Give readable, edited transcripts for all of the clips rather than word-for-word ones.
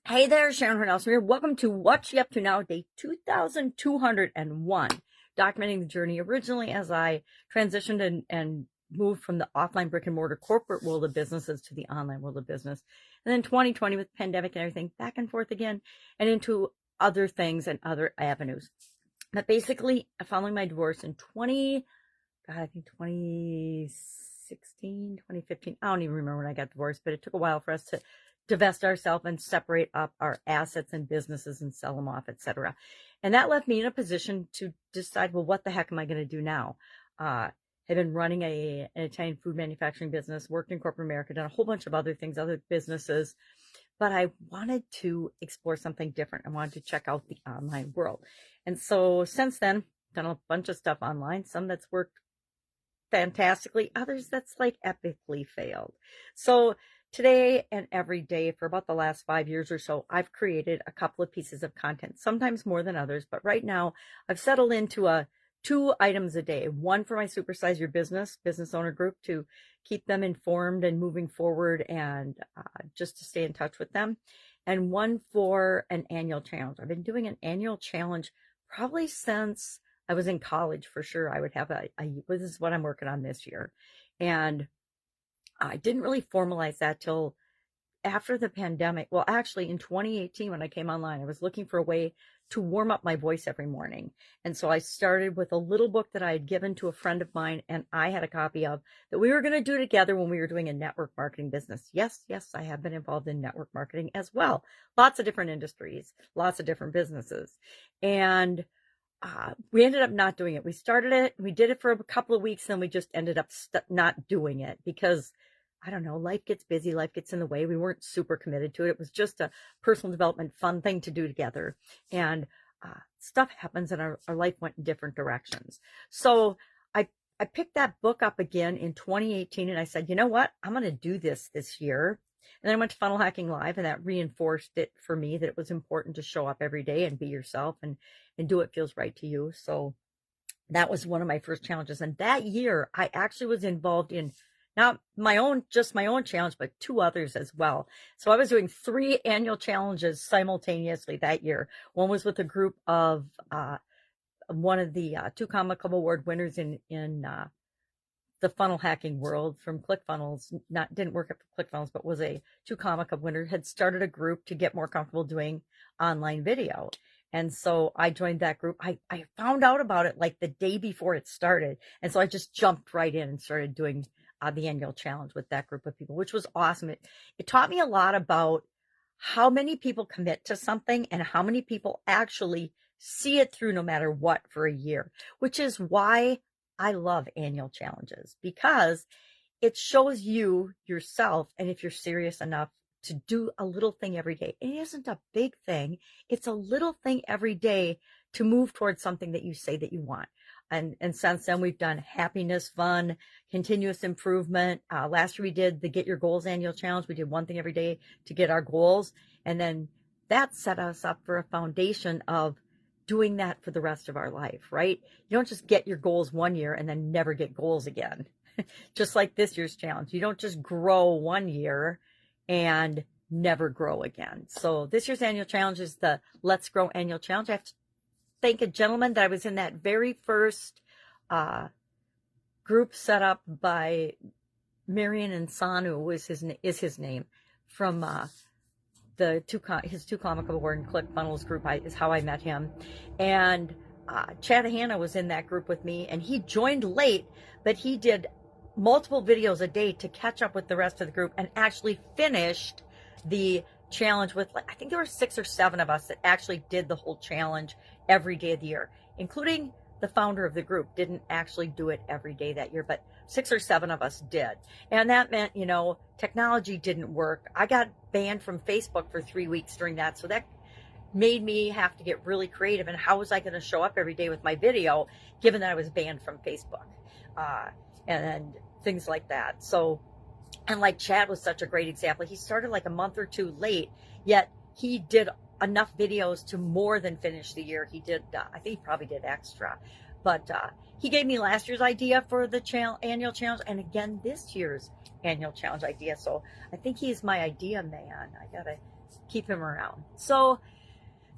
Hey there, Sharon Horne-Ellstrom here. Welcome to What You Up To Now, day 2201, documenting the journey originally as I transitioned and moved from the offline brick and mortar corporate world of businesses to the online world of business. And then 2020 with the pandemic and everything, back and forth again and into other things and other avenues. But basically, following my divorce in 2016, 2015. I don't even remember when I got divorced, but it took a while for us to divest ourselves and separate up our assets and businesses and sell them off, etc. And that left me in a position to decide, well, what the heck am I going to do now? Had been running an Italian food manufacturing business, worked in corporate America, done a whole bunch of other things, other businesses, but I wanted to explore something different. I wanted to check out the online world. And so since then, done a bunch of stuff online, some that's worked fantastically, others that's like epically failed. So today and every day for about the last 5 years or so, I've created a couple of pieces of content, sometimes more than others, but right now I've settled into 2 items a day, one for my Supersize Your Business owner group to keep them informed and moving forward and just to stay in touch with them, and one for an annual challenge. I've been doing an annual challenge probably since I was in college. For sure I would have this is what I'm working on this year. And I didn't really formalize that till after the pandemic. Well, actually in 2018, when I came online, I was looking for a way to warm up my voice every morning. And so I started with a little book that I had given to a friend of mine and I had a copy of, that we were going to do together when we were doing a network marketing business. Yes, I have been involved in network marketing as well. Lots of different industries, lots of different businesses. And we ended up not doing it. We started it, we did it for a couple of weeks, and we just ended up not doing it because, I don't know, life gets busy, life gets in the way. We weren't super committed to it. It was just a personal development, fun thing to do together. And stuff happens and our life went in different directions. So I picked that book up again in 2018 and I said, you know what? I'm going to do this year. And then I went to Funnel Hacking Live, and that reinforced it for me that it was important to show up every day and be yourself and do what feels right to you. So that was one of my first challenges. And that year I actually was involved in not just my own challenge, but 2 others as well. So I was doing 3 annual challenges simultaneously that year. One was with a group of one of the 2 Comma Club Award winners in the funnel hacking world from ClickFunnels. Didn't work at ClickFunnels, but was a 2 Comma Club winner, had started a group to get more comfortable doing online video. And so I joined that group. I found out about it like the day before it started. And so I just jumped right in and started doing the annual challenge with that group of people, which was awesome. It taught me a lot about how many people commit to something and how many people actually see it through no matter what for a year, which is why I love annual challenges, because it shows you yourself. And if you're serious enough to do a little thing every day, it isn't a big thing. It's a little thing every day to move towards something that you say that you want. And since then, we've done happiness, fun, continuous improvement. Last year, we did the Get Your Goals annual challenge. We did one thing every day to get our goals. And then that set us up for a foundation of doing that for the rest of our life, right? You don't just get your goals one year and then never get goals again. Just like this year's challenge. You don't just grow one year and never grow again. So this year's annual challenge is the Let's Grow annual challenge. I have to thank a gentleman that I was in that very first group set up by Marion Insanu is his name, from his 2 Comma Club Award and ClickFunnels group is how I met him. And Chad Hanna was in that group with me, and he joined late, but he did multiple videos a day to catch up with the rest of the group and actually finished the challenge with, I think there were 6 or 7 of us that actually did the whole challenge every day of the year, including the founder of the group didn't actually do it every day that year, but 6 or 7 of us did. And that meant, technology didn't work. I got banned from Facebook for 3 weeks during that. So that made me have to get really creative. And how was I going to show up every day with my video, given that I was banned from Facebook? And things like that. So, and like Chad was such a great example. He started like a month or 2 late, yet he did enough videos to more than finish the year. He did, I think he probably did extra, but he gave me last year's idea for the annual challenge, and again this year's annual challenge idea. So I think he's my idea man. I gotta keep him around. So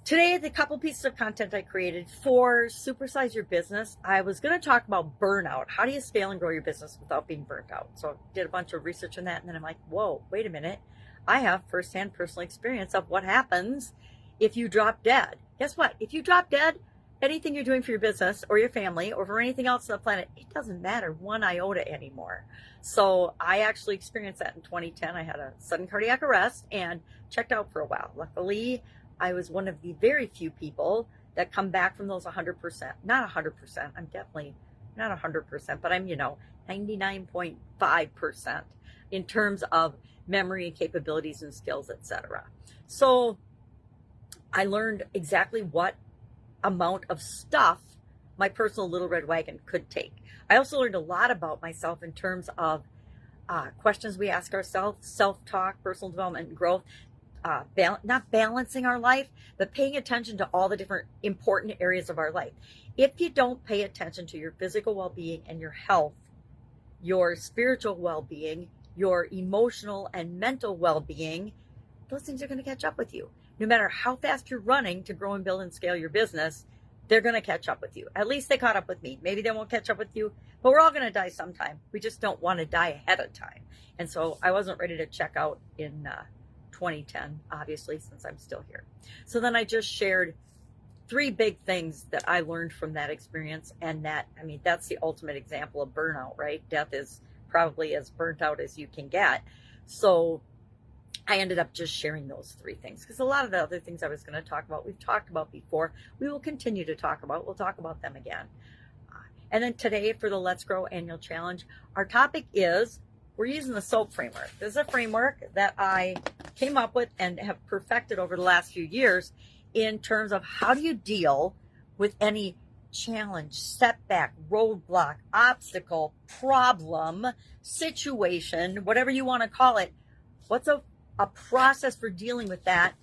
today, the couple pieces of content I created for Supersize Your Business, I was going to talk about burnout. How do you scale and grow your business without being burnt out? So I did a bunch of research on that, and then I'm like, whoa, wait a minute. I have firsthand personal experience of what happens if you drop dead. Guess what? If you drop dead, anything you're doing for your business or your family or for anything else on the planet, it doesn't matter one iota anymore. So I actually experienced that in 2010. I had a sudden cardiac arrest and checked out for a while. Luckily, I was one of the very few people that come back from those 100%. Not 100%. I'm definitely not 100%, but I'm, 99.5% in terms of memory and capabilities and skills, etc. So I learned exactly what amount of stuff my personal little red wagon could take. I also learned a lot about myself in terms of questions we ask ourselves, self-talk, personal development, and growth. Not balancing our life, but paying attention to all the different important areas of our life. If you don't pay attention to your physical well-being and your health, your spiritual well-being, your emotional and mental well-being, those things are going to catch up with you. No matter how fast you're running to grow and build and scale your business, they're going to catch up with you. At least they caught up with me. Maybe they won't catch up with you, but we're all going to die sometime. We just don't want to die ahead of time. And so I wasn't ready to check out in 2010, obviously, since I'm still here. So then I just shared 3 big things that I learned from that experience. And that's the ultimate example of burnout, right? Death is probably as burnt out as you can get. So I ended up just sharing those 3 things because a lot of the other things I was going to talk about, we've talked about before. We will continue to talk about. We'll talk about them again. And then today for the Let's Grow Annual Challenge, our topic is we're using the SOAP framework. This is a framework that I came up with and have perfected over the last few years in terms of how do you deal with any challenge, setback, roadblock, obstacle, problem, situation, whatever you want to call it. What's a process for dealing with that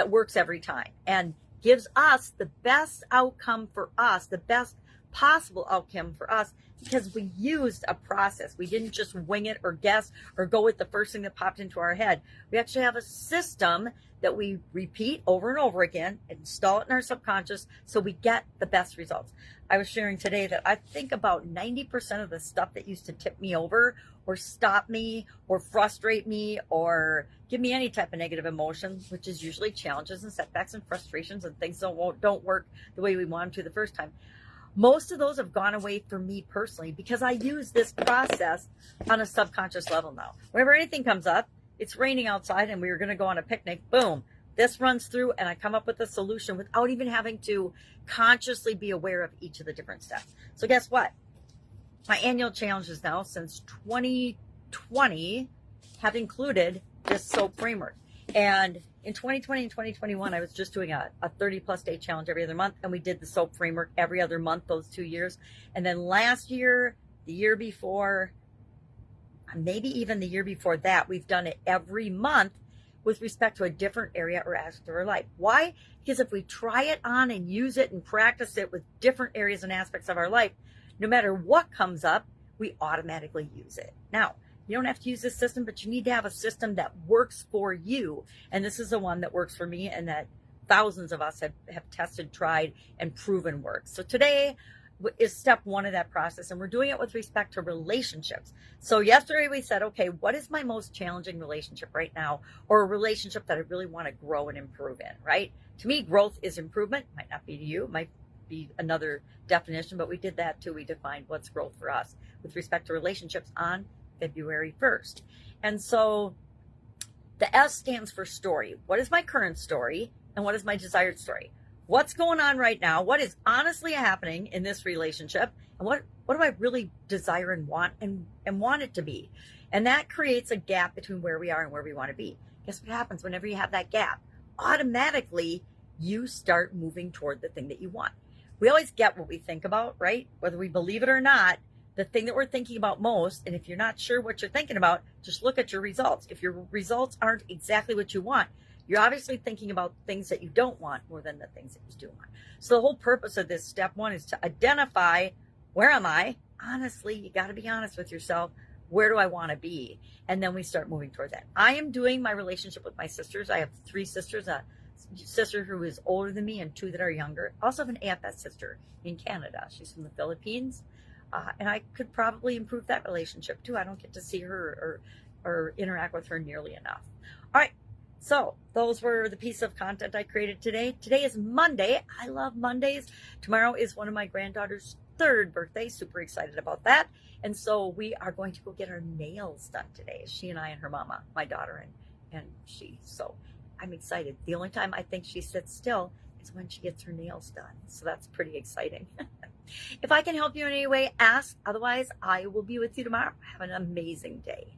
works every time and gives us the best outcome for us, the best possible outcome for us, because we used a process. We didn't just wing it or guess or go with the first thing that popped into our head. We actually have a system that we repeat over and over again, install it in our subconscious so we get the best results. I was sharing today that I think about 90% of the stuff that used to tip me over or stop me or frustrate me or give me any type of negative emotion, which is usually challenges and setbacks and frustrations and things don't work the way we want them to the first time. Most of those have gone away for me personally because I use this process on a subconscious level now. Whenever anything comes up, it's raining outside and we were going to go on a picnic, boom, this runs through and I come up with a solution without even having to consciously be aware of each of the different steps. So guess what? My annual challenges now since 2020 have included this SOAP framework. And in 2020 and 2021, I was just doing a 30-plus day challenge every other month, and we did the SOAP framework every other month those 2 years. And then last year, the year before, maybe even the year before that, we've done it every month with respect to a different area or aspect of our life. Why? Because if we try it on and use it and practice it with different areas and aspects of our life, no matter what comes up, we automatically use it. Now, you don't have to use this system, but you need to have a system that works for you. And this is the one that works for me and that thousands of us have tested, tried, and proven works. So today is step 1 of that process, and we're doing it with respect to relationships. So yesterday we said, okay, what is my most challenging relationship right now, or a relationship that I really want to grow and improve in, right? To me, growth is improvement. Might not be to you, might be another definition, but we did that too. We defined what's growth for us with respect to relationships on February 1st. And so the S stands for story. What is my current story and what is my desired story? What's going on right now? What is honestly happening in this relationship? And what do I really desire and want it to be? And that creates a gap between where we are and where we want to be. Guess what happens whenever you have that gap? Automatically, you start moving toward the thing that you want. We always get what we think about, right? Whether we believe it or not, the thing that we're thinking about most, and if you're not sure what you're thinking about, just look at your results. If your results aren't exactly what you want, you're obviously thinking about things that you don't want more than the things that you do want. So the whole purpose of this step 1 is to identify, where am I? Honestly, you got to be honest with yourself. where do I want to be? And then we start moving towards that. I am doing my relationship with my sisters. I have 3 sisters, a sister who is older than me and 2 that are younger. I also have an AFS sister in Canada. She's from the Philippines. And I could probably improve that relationship too. I don't get to see her or interact with her nearly enough. All right. So those were the piece of content I created today. Today is Monday. I love Mondays. Tomorrow is one of my granddaughter's 3rd birthday. Super excited about that. And so we are going to go get our nails done today. She and I and her mama, my daughter and she. So I'm excited. The only time I think she sits still is when she gets her nails done. So that's pretty exciting. If I can help you in any way, ask. Otherwise, I will be with you tomorrow. Have an amazing day.